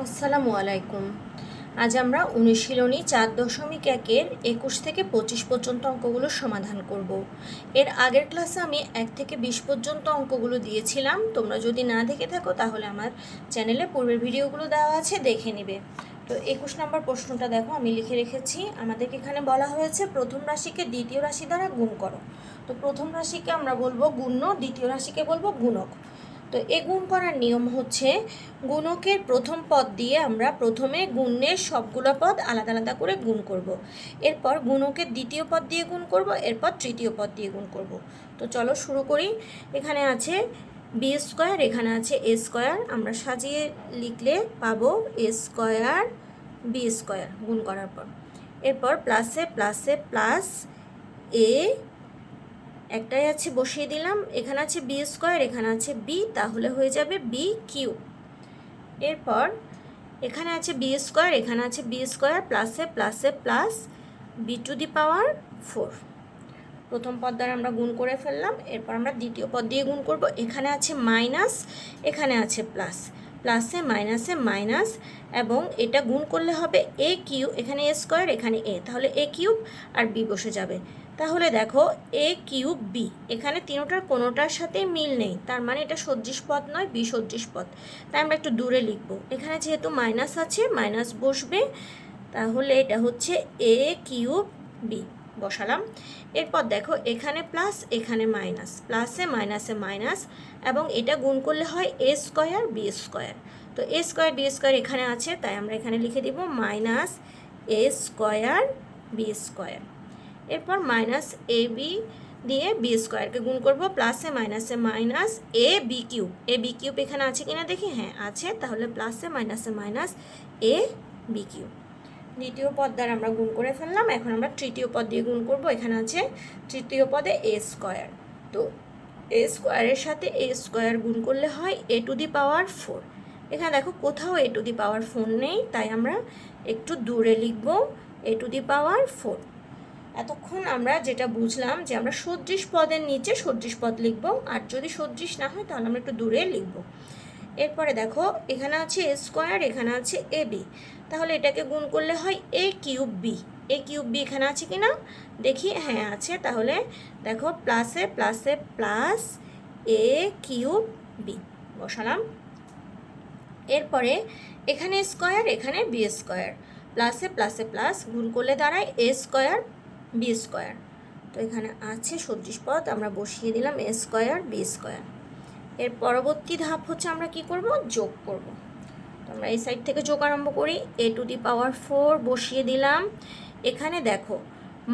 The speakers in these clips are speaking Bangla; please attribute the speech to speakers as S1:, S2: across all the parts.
S1: আসসালামু আলাইকুম। আজ আমরা অনুশীলনী 4.1-এর 21 থেকে 25 পর্যন্ত অঙ্কগুলো সমাধান করব। এর আগের ক্লাসে আমি 1 থেকে 20 পর্যন্ত অঙ্কগুলো দিয়েছিলাম। তোমরা যদি না দেখে থাকো তাহলে আমার চ্যানেলে পূর্বের ভিডিওগুলো দেওয়া আছে, দেখে নেবে। তো 21 নম্বর প্রশ্নটা দেখো, আমি লিখে রেখেছি। আমাদেরকে এখানে বলা হয়েছে প্রথম রাশিকে দ্বিতীয় রাশি দ্বারা গুণ করো। তো প্রথম রাশিকে আমরা বলবো গুণ্য, দ্বিতীয় রাশিকে বলবো গুণক। তো এ গুণ করার নিয়ম হচ্ছে, গুণকের প্রথম পদ দিয়ে আমরা প্রথমে গুণের সবগুলো পদ আলাদা আলাদা করে গুণ করব। এরপর গুণকের দ্বিতীয় পদ দিয়ে গুণ করব, এরপর তৃতীয় পদ দিয়ে গুণ করব। তো চলো শুরু করি। এখানে আছে বি স্কোয়ার, এখানে আছে এ স্কোয়ার। আমরা সাজিয়ে লিখলে পাবো এ স্কোয়ার বি স্কোয়ার গুণ করার পর। এরপর প্লাসে প্লাসে প্লাস এ একটাই আছে, বসিয়ে দিলাম। এখানে আছে বি স্কোয়ার, এখানে আছে বি, তাহলে হয়ে যাবে বি কিউ। এরপর এখানে আছে বি স্কোয়ার, এখানে আছে বি স্কোয়ার, প্লাসে প্লাসে plus b to the power 4। প্রথম পদ দ্বারা আমরা গুণ করে ফেললাম। এরপর আমরা দ্বিতীয় পদ দিয়ে গুণ করব। এখানে আছে মাইনাস, এখানে আছে প্লাস, প্লাসে মাইনাসে মাইনাস, এবং এটা গুণ করলে হবে এ কিউ। এখানে এ স্কোয়ার, এখানে এ, তাহলে এ কিউব আর বি বসে যাবে। তাহলে দেখো এ কিউব বি, এখানে তিনোটার কোনোটার সাথে মিল নেই, তার মানে এটা সদৃশ পদ নয়, বি সদৃশ পদ। তাই আমরা একটু দূরে লিখব। এখানে যেহেতু মাইনাস আছে, মাইনাস বসবে, তাহলে এটা হচ্ছে এ কিউব বি বসালাম। এরপর দেখো এখানে প্লাস, এখানে মাইনাস, প্লাসে মাইনাসে মাইনাস, এবং এটা গুণ করলে হয় এ স্কোয়ার বি স্কোয়ার। তো এ স্কোয়ার বি স্কোয়ার এখানে আছে, তাই আমরা এখানে লিখে দিব মাইনাস এ স্কোয়ার বি স্কোয়ার। এরপর মাইনাস এ বি দিয়ে বি স্কোয়ারকে গুণ করব, প্লাসে মাইনাসে minus A B cube. A B cube এখানে আছে কিনা দেখি, হ্যাঁ আছে, তাহলে প্লাসে মাইনাসে মাইনাস এ বি কিউব। দ্বিতীয় পদ দ্বারা আমরা গুণ করে ফেললাম। এখন আমরা তৃতীয় পদ দিয়ে গুণ করব। এখানে আছে তৃতীয় পদে এ স্কোয়ার। তো এ স্কোয়ারের সাথে এ স্কোয়ার গুণ করলে হয় এ টু দি পাওয়ার 4। এখানে দেখো কোথাও এ টু দি পাওয়ার 4 নেই, তাই আমরা একটু দূরে লিখব এ টু দি পাওয়ার 4। এতক্ষণ আমরা যেটা বুঝলাম যে আমরা সদৃশ পদের নিচে সদৃশ পদ লিখব, আর যদি সদৃশ না হয় তাহলে আমরা একটু দূরে লিখব। এরপরে দেখো এখানে আছে এ স্কোয়ার, এখানে আছে এ বি, তাহলে এটাকে গুণ করলে হয় এ কিউব বি। এ কিউব বি এখানে আছে কি না দেখি, হ্যাঁ আছে, তাহলে দেখো প্লাসে প্লাসে প্লাস এ কিউব বি বসালাম। এরপরে এখানে স্কোয়ার, এখানে বি স্কোয়ার, প্লাসে প্লাসে প্লাস গুণ করলে দাঁড়ায় এ স্কোয়ার বি স্কোয়ার। তো এখানে আছে সদৃশ পদ, আমরা বসিয়ে দিলাম এ স্কোয়ার বি স্কোয়ার। এর পরবর্তী ধাপ হচ্ছে আমরা কি করব, যোগ করব। তো আমরা এই সাইড থেকে যোগ আরম্ভ করি। এ টু দি পাওয়ার 4 বসিয়ে দিলাম। এখানে দেখো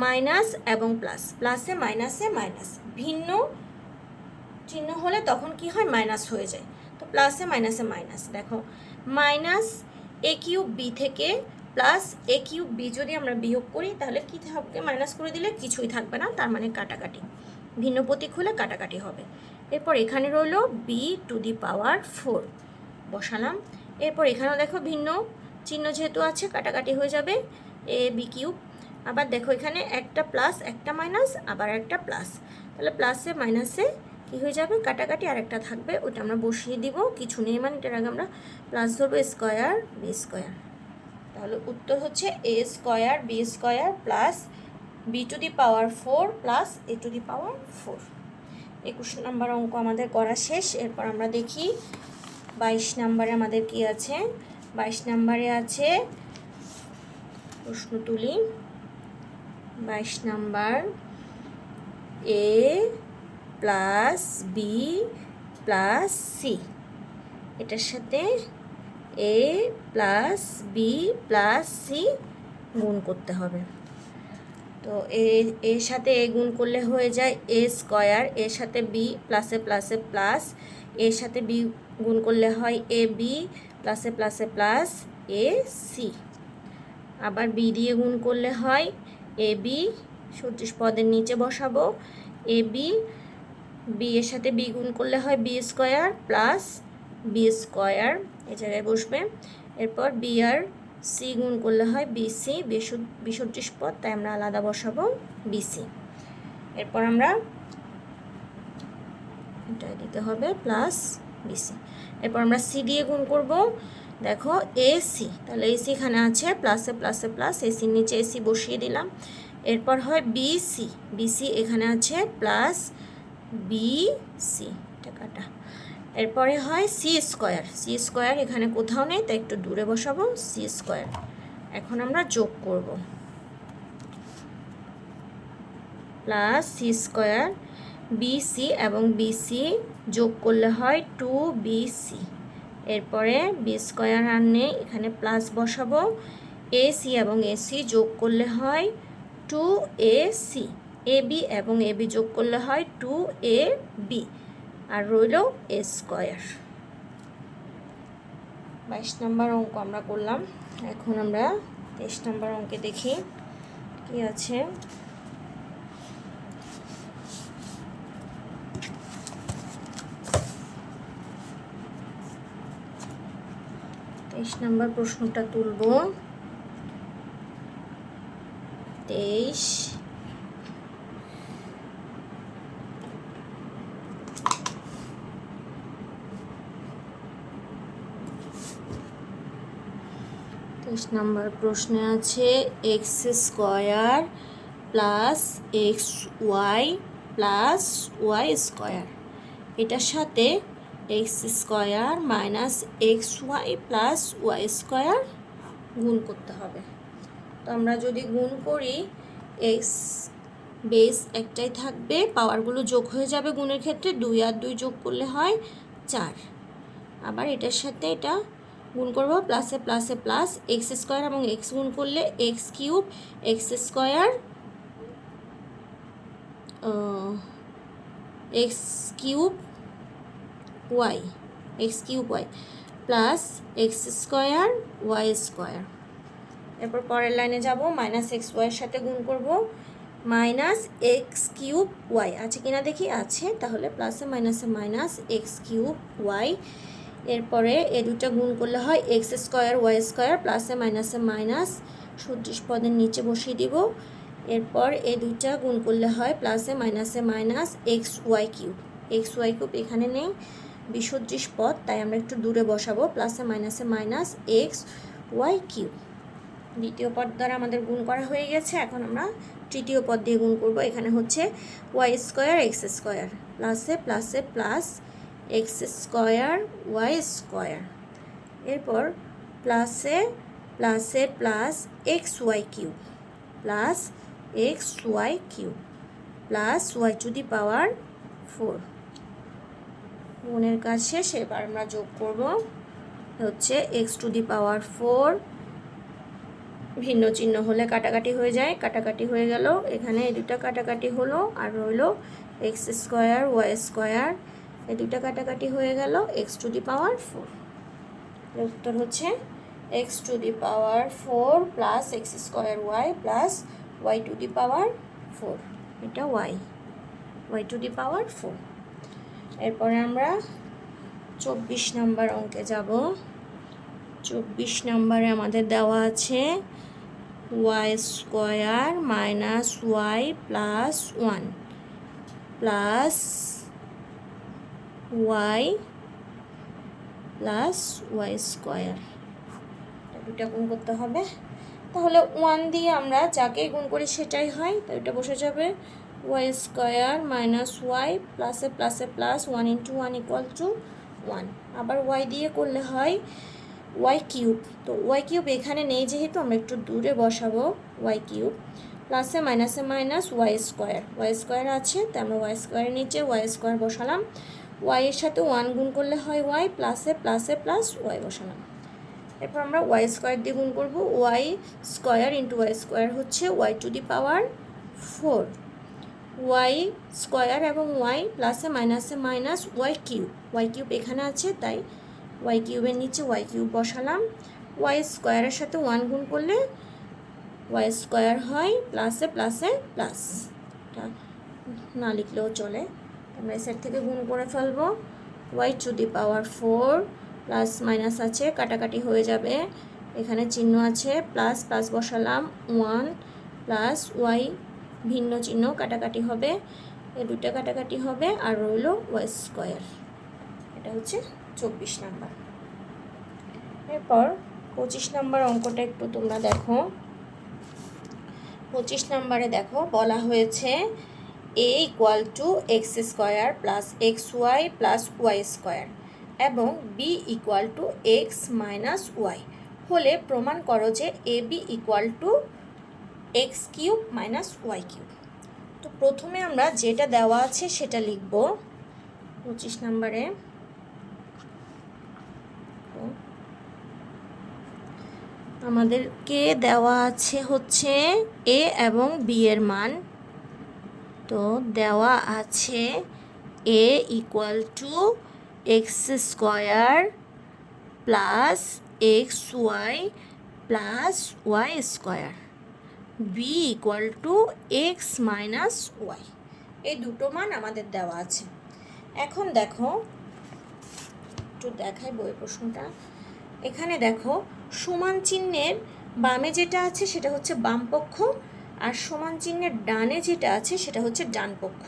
S1: মাইনাস এবং প্লাস, প্লাসে মাইনাসে মাইনাস, ভিন্ন চিহ্ন হলে তখন কি হয়, মাইনাস হয়ে যায়। তো প্লাসে মাইনাসে মাইনাস, দেখো মাইনাস এ কিউব বি থেকে প্লাস এ কিউব বি যদি আমরা বিয়োগ করি তাহলে কী থাকবে, মাইনাস করে দিলে কিছুই থাকবে না, তার মানে কাটাকাটি, ভিন্ন প্রতীক হলে কাটাকাটি হবে। এরপর এখানে রইল বি টু দি পাওয়ার 4 বসালাম। এরপর এখানেও দেখো ভিন্ন চিহ্ন যেহেতু আছে, কাটাকাটি হয়ে যাবে এ বি কিউব। আবার দেখো এখানে একটা প্লাস একটা মাইনাস আবার একটা প্লাস, তাহলে প্লাসে মাইনাসে কী হয়ে যাবে, কাটাকাটি, আর একটা থাকবে, ওটা আমরা বসিয়ে দিব। কিছু নেই মানে এটার আগে আমরা প্লাস ধরবো স্কোয়ার বি স্কোয়ার। তাহলে উত্তর হচ্ছে a square b square plus b to the power 4 plus a to the power 4। 21 নম্বর অঙ্ক আমাদের করা শেষ। এরপর আমরা দেখি 22 নম্বরে আমাদের কি আছে। 22 নম্বরে আছে, প্রশ্ন তুলি। 22 নম্বর এ প্লাস বি প্লাস সি, এটার সাথে এ প্লাস বি প্লাস সি গুণ করতে হবে। তো এর সাথে এ গুণ করলে হয়ে যায় এ স্কোয়ার, এর সাথে বি প্লাসে প্লাসে প্লাস, এর সাথে বি গুণ করলে হয় এ বি প্লাসে প্লাসে প্লাস এ সি। আবার বি দিয়ে গুণ করলে হয় এ বি, সদৃশ পদের নিচে বসাবো এ বি, বি এর সাথে বি গুণ করলে হয় b square plus b square, এ জায়গায় বসবে। এরপর বি আর সি গুণ করলে হয় বিসি, বিসদৃশ পদ, তাই আমরা আলাদা বসাবো বিসি। এরপর আমরা এটা দিতে হবে প্লাস বিসি। এরপর আমরা সি দিয়ে গুণ করব, দেখো এসি, তাহলে এসি এখানে আছে, প্লাসে প্লাসে প্লাস, এসির নিচে এসি বসিয়ে দিলাম। এরপর হয় বিসি, বিসি এখানে আছে প্লাস বিসি, টাকাটা। এরপরে হয় সি স্কোয়ার, সি স্কোয়ার এখানে কোথাও নেই তাই একটু দূরে বসাবো, সি স্কোয়ার। এখন আমরা যোগ করব, প্লাস সি স্কোয়ার, বিসি এবং বিসি যোগ করলে হয় 2bc। এরপরে বি স্কোয়ার আর নেই, এখানে প্লাস বসাবো, এসি এবং এসি যোগ করলে হয় 2ac, এবি এবং এবি যোগ করলে হয় 2ab, আর রইল এ স্কোয়ার। 22 নম্বর অঙ্ক আমরা করলাম। এখন আমরা 23 নম্বর অঙ্কে দেখি কি আছে। নম্বর প্রশ্নটা তুলব। 23 নম্বর প্রশ্নে আছে X square plus x Y plus Y square, এটার সাথে X square minus x Y plus Y square গুণ করতে হবে। তো আমরা যদি গুণ করি, এক্স বেস একটাই থাকবে, পাওয়ারগুলো যোগ হয়ে যাবে গুণের ক্ষেত্রে, 2 আর 2 যোগ করলে হয় 4। আবার এটার সাথে এটা গুণ করব, প্লাসে প্লাসে প্লাস, এক্স স্কোয়ার এবং এক্স গুণ করলে X cube, X square X cube Y, X cube Y plus x square Y square. এরপর পরের লাইনে যাব, মাইনাস এক্স ওয়াইয়ের সাথে গুণ করব, মাইনাস এক্স কিউব ওয়াই আছে কিনা দেখি, আছে, তাহলে প্লাসে মাইনাসে মাইনাস এক্স কিউব ওয়াই। এরপরে এ দুটা গুণ করলে হয় এক্স স্কোয়ার ওয়াই স্কোয়ার, প্লাসে মাইনাসে মাইনাস, সদৃশ পদের নিচে বসিয়ে দিব। এরপর এ দুটা গুণ করলে হয় প্লাসে মাইনাসে minus x Y cube, X Y cube এখানে নেই, বিসদৃশ পদ, তাই আমরা একটু দূরে বসাবো, প্লাসে মাইনাসে মাইনাস এক্স ওয়াই কিউব। দ্বিতীয় পদ দ্বারা আমাদের গুণ করা হয়ে গেছে, এখন আমরা তৃতীয় পদ দিয়ে গুণ করব। এখানে হচ্ছে ওয়াই স্কোয়ার এক্স স্কোয়ার, প্লাসে প্লাসে plus x square Y square. এরপর প্লাসে প্লাসে plus x Y cube plus x Y cube plus y to the power 4। গুণের কাজ শেষ, এবার আমরা যোগ করব, হচ্ছে এক্স টু দি পাওয়ার 4, ভিন্ন চিহ্ন হলে কাটাকাটি হয়ে যায়, কাটাকাটি হয়ে গেল, এখানে এই দুটা কাটাকাটি হলো, আর রইল এক্স স্কোয়ার ওয়াই স্কোয়ার, এই দুটা কাটাকাটি হয়ে গেল, এক্স টু দি পাওয়ার 4। উত্তর হচ্ছে x to the power 4 plus x square y plus y to the power 4, এটা y, y to the power 4। এরপরে আমরা 24 নম্বর অঙ্কে যাব। 24 নম্বরে আমাদের দেওয়া আছে y square minus y plus 1 plus y plus Y square, দুটা গুণ করতে হবে। তাহলে 1 দিয়ে আমরা যাকে গুণ করি সেটাই হয়, তো এটা বসে যাবে ওয়াই স্কোয়ার মাইনাস ওয়াই প্লাসে প্লাসে প্লাস 1 ইন্টু 1 ইকুয়াল টু 1। আবার ওয়াই দিয়ে করলে হয় ওয়াই কিউব, তো ওয়াই কিউব এখানে নেই যেহেতু আমরা একটু দূরে বসাবো, ওয়াই কিউব প্লাসে মাইনাসে minus y square, Y square আছে তাই আমরা ওয়াই স্কোয়ারের নিচে ওয়াই স্কোয়ার বসালাম, ওয়াই এর সাথে 1 গুণ করলে হয় ওয়াই, প্লাসে প্লাসে প্লাস ওয়াই বসালাম। এরপর আমরা ওয়াই স্কোয়ার দিয়ে গুণ করব, y square into y square হচ্ছে y to the power 4, y square এবং ওয়াই প্লাসে মাইনাসে মাইনাস ওয়াই কিউব এখানে আছে তাই ওয়াই কিউবের নিচে ওয়াই কিউব বসালাম, ওয়াই স্কোয়ারের সাথে 1 গুণ করলে ওয়াই স্কোয়ার হয়, প্লাসে প্লাসে প্লাস, না লিখলেও চলে, আমরা এই সাইড থেকে গুণ করে ফেলবো, y to the power 4 plus minus আছে কাটাকাটি হয়ে যাবে, এখানে চিহ্ন আছে প্লাস প্লাস বসালাম, 1 প্লাস ওয়াই ভিন্ন চিহ্ন কাটাকাটি হবে, এই দুটা কাটাকাটি হবে, আর রইল ওয়াই স্কোয়ার। এটা হচ্ছে 24 নাম্বার। এরপর 25 নম্বর অঙ্কটা একটু তোমরা দেখো। 25 নম্বরে দেখো বলা হয়েছে a equal to x square plus x Y plus Y square এবং b equal to x minus y হলে প্রমাণ করো যে a b equal to x cube minus y cube. তো প্রথমে আমরা যেটা দেওয়া আছে সেটা লিখব 25 নম্বরে। আমাদেরকে দেওয়া আছে হচ্ছে এ এবং বি এর মান। তো দেওয়া আছে a equal to x square plus x Y plus Y square, b equal to x minus y. এই দুটো মান আমাদের দেওয়া আছে। এখন দেখো, একটু দেখাই বই প্রশ্নটা। এখানে দেখো সমান চিহ্নের বামে যেটা আছে সেটা হচ্ছে বাম পক্ষ, আর সমান চিহ্নের ডানে যেটা আছে সেটা হচ্ছে ডান পক্ষ।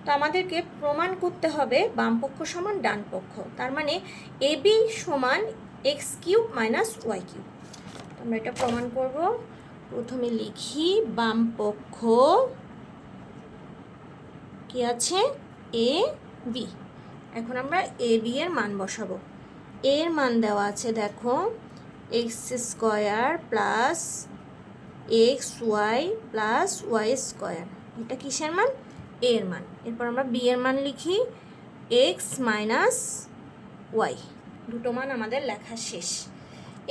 S1: তো আমাদেরকে প্রমাণ করতে হবে বাম পক্ষ সমান ডান পক্ষ, তার মানে এ বি সমান x cube minus y cube. আমরা এটা প্রমাণ করব। প্রথমে লিখি বাম পক্ষ কি আছে এ বি। এখন আমরা এ বি এর মান বসাবো। এর মান দেওয়া আছে দেখো x square plus x Y plus Y square, এটা কিসের মান? এর মান। এরপর আমরা বি এর মান লিখি এক্স মাইনাস ওয়াই। দুটো মান আমাদের লেখা শেষ।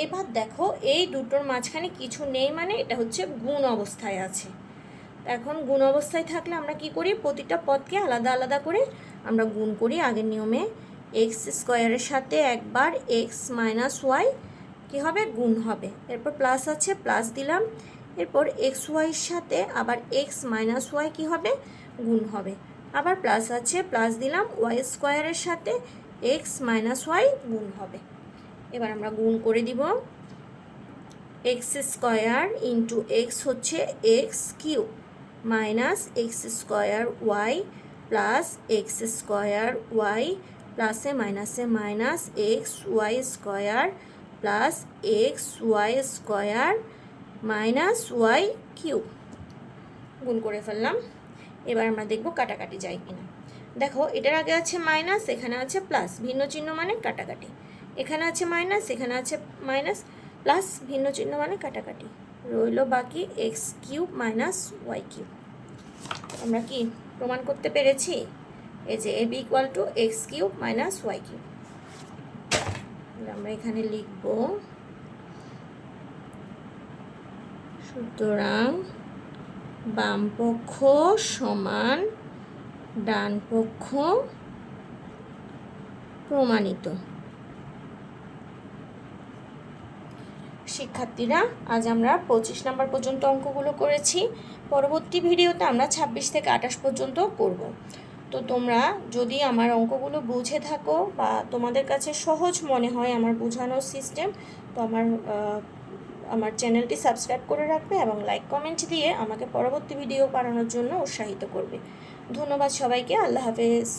S1: এবার দেখো এই দুটোর মাঝখানে কিছু নেই, মানে এটা হচ্ছে গুণ অবস্থায় আছে। এখন গুণ অবস্থায় থাকলে আমরা কি করি, প্রতিটা পদকে আলাদা আলাদা করে আমরা গুণ করি আগের নিয়মে। এক্স স্কোয়ারের সাথে একবার এক্স মাইনাস ওয়াই কী হবে, গুণ হবে। এরপর প্লাস আছে, প্লাস দিলাম। এরপর এক্স ওয়াইয়ের সাথে আবার এক্স মাইনাস ওয়াই কী হবে, গুণ হবে। আবার প্লাস আছে, প্লাস দিলাম। ওয়াই স্কোয়ারের সাথে এক্স মাইনাস ওয়াই গুণ হবে। এবার আমরা গুণ করে দিব। এক্স স্কোয়ার ইন্টু এক্স হচ্ছে x cube minus x square y plus x square y প্লাসে মাইনাসে minus x y square plus x y square minus y cube. গুণ করে ফেললাম। এবার আমরা দেখব কাটাকাটি যায় কিনা। দেখো এটার আগে আছে মাইনাস, এখানে আছে প্লাস, ভিন্ন চিহ্ন মানে কাটাকাটি। এখানে আছে মাইনাস, এখানে আছে মাইনাস, প্লাস ভিন্ন চিহ্ন মানে কাটাকাটি। রইল বাকি x cube minus y cube. আমরা কি প্রমাণ করতে পেরেছি? এই যে a b equal to x cube minus y cube. আমরা এখানে লিখব সুতরাং বাম পক্ষ সমান ডান পক্ষ প্রমাণিত। শিক্ষার্থীরা আজ আমরা 25 নম্বর পর্যন্ত অঙ্কগুলো করেছি। পরবর্তী ভিডিওতে আমরা 26 থেকে 28 পর্যন্ত করব। তো তোমরা যদি আমার অঙ্কগুলো বুঝে থাকো বা তোমাদের কাছে সহজ মনে হয় আমার বোঝানোর সিস্টেম, তো আমার চ্যানেলটি সাবস্ক্রাইব করে রাখবে এবং লাইক কমেন্ট দিয়ে আমাকে পরবর্তী ভিডিও বানানোর জন্য উৎসাহিত করবে। ধন্যবাদ সবাইকে। আল্লাহ হাফেজ।